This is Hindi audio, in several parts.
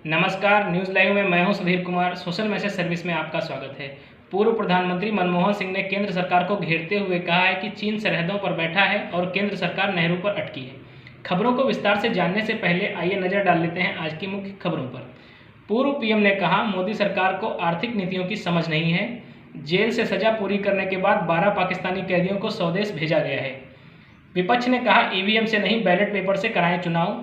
नमस्कार, न्यूज़ लाइव में मैं हूं Sudhir Kumar. Social message service में आपका स्वागत है। पूर्व प्रधानमंत्री मनमोहन सिंह ने केंद्र सरकार को घेरते हुए कहा है कि चीन सरहदों पर बैठा है और केंद्र सरकार नेहरू पर अटकी है। खबरों को विस्तार से जानने से पहले आइए नज़र डाल लेते हैं आज की मुख्य खबरों पर। पूर्व पीएम ने कहा, मोदी सरकार को आर्थिक नीतियों की समझ नहीं है। जेल से सजा पूरी करने के बाद 12 पाकिस्तानी कैदियों को स्वदेश भेजा गया है। विपक्ष ने कहा, ईवीएम से नहीं बैलेट पेपर से कराएं चुनाव।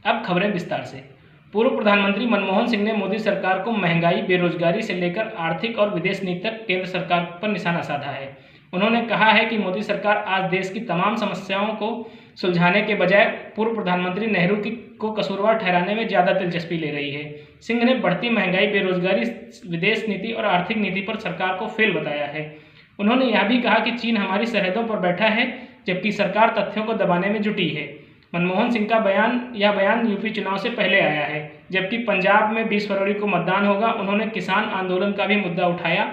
अब खबरें विस्तार से। पूर्व प्रधानमंत्री मनमोहन सिंह ने मोदी सरकार को महंगाई, बेरोजगारी से लेकर आर्थिक और विदेश नीति तक केंद्र सरकार पर निशाना साधा है। उन्होंने कहा है कि मोदी सरकार आज देश की तमाम समस्याओं को सुलझाने के बजाय पूर्व प्रधानमंत्री नेहरू को कसूरवार ठहराने में ज़्यादा दिलचस्पी ले रही है। सिंह ने बढ़ती महंगाई, बेरोजगारी, विदेश नीति और आर्थिक नीति पर सरकार को फेल बताया है। उन्होंने यह भी कहा कि चीन हमारी सरहदों पर बैठा है, जबकि सरकार तथ्यों को दबाने में जुटी है। मनमोहन सिंह का बयान यूपी चुनाव से पहले आया है, जबकि पंजाब में 20 फरवरी को मतदान होगा। उन्होंने किसान आंदोलन का भी मुद्दा उठाया।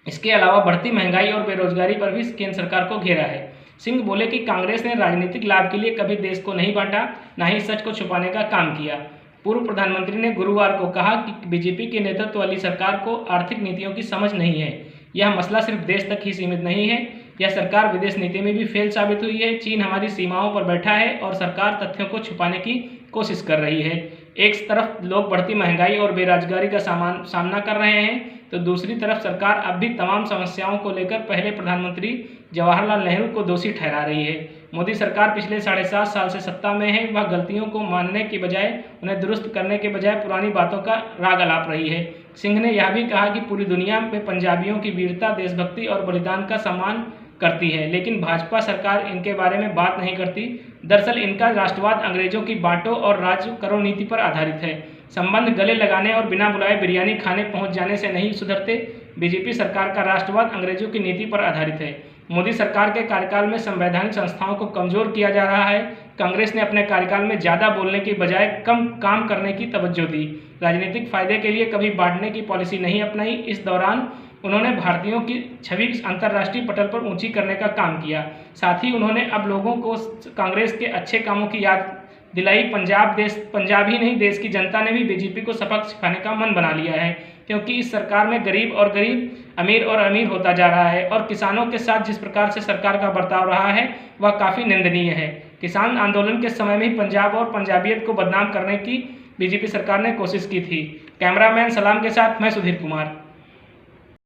इसके अलावा बढ़ती महंगाई और बेरोजगारी पर भी केंद्र सरकार को घेरा है। सिंह बोले कि कांग्रेस ने राजनीतिक लाभ के लिए कभी देश को नहीं बांटा, न ही सच को छुपाने का काम किया। पूर्व प्रधानमंत्री ने गुरुवार को कहा कि बीजेपी के नेतृत्व वाली सरकार को आर्थिक नीतियों की समझ नहीं है। यह मसला सिर्फ देश तक ही सीमित नहीं है, यह सरकार विदेश नीति में भी फेल साबित हुई है। चीन हमारी सीमाओं पर बैठा है और सरकार तथ्यों को छुपाने की कोशिश कर रही है। एक तरफ लोग बढ़ती महंगाई और बेरोजगारी का सामना कर रहे हैं, तो दूसरी तरफ सरकार अब भी तमाम समस्याओं को लेकर पहले प्रधानमंत्री जवाहरलाल नेहरू को दोषी ठहरा रही है। मोदी सरकार पिछले 7.5 साल से सत्ता में है। वह गलतियों को मानने के बजाय, उन्हें दुरुस्त करने के बजाय पुरानी बातों का राग अलाप रही है। सिंह ने यह भी कहा कि पूरी दुनिया में पंजाबियों की वीरता, देशभक्ति और बलिदान का सम्मान करती है, लेकिन भाजपा सरकार इनके बारे में बात नहीं करती। दरअसल इनका राष्ट्रवाद अंग्रेजों की बांटो और राज करो नीति पर आधारित है। संबंध गले लगाने और बिना बुलाए बिरयानी खाने पहुंच जाने से नहीं सुधरते। बीजेपी सरकार का राष्ट्रवाद अंग्रेजों की नीति पर आधारित है। मोदी सरकार के कार्यकाल में संवैधानिक संस्थाओं को कमजोर किया जा रहा है। कांग्रेस ने अपने कार्यकाल में ज़्यादा बोलने की बजाय कम काम करने की तवज्जो दी। राजनीतिक फायदे के लिए कभी बांटने की पॉलिसी नहीं अपनाई। इस दौरान उन्होंने भारतीयों की छवि अंतर्राष्ट्रीय पटल पर ऊंची करने का काम किया। साथ ही उन्होंने अब लोगों को कांग्रेस के अच्छे कामों की याद दिलाई। पंजाब ही नहीं, देश की जनता ने भी बीजेपी को सबक सिखाने का मन बना लिया है, क्योंकि इस सरकार में गरीब और गरीब, अमीर और अमीर होता जा रहा है और किसानों के साथ जिस प्रकार से सरकार का बर्ताव रहा है वह काफ़ी निंदनीय है। किसान आंदोलन के समय में ही पंजाब और पंजाबियत को बदनाम करने की बीजेपी सरकार ने कोशिश की थी। कैमरामैन सलाम के साथ मैं सुधीर कुमार।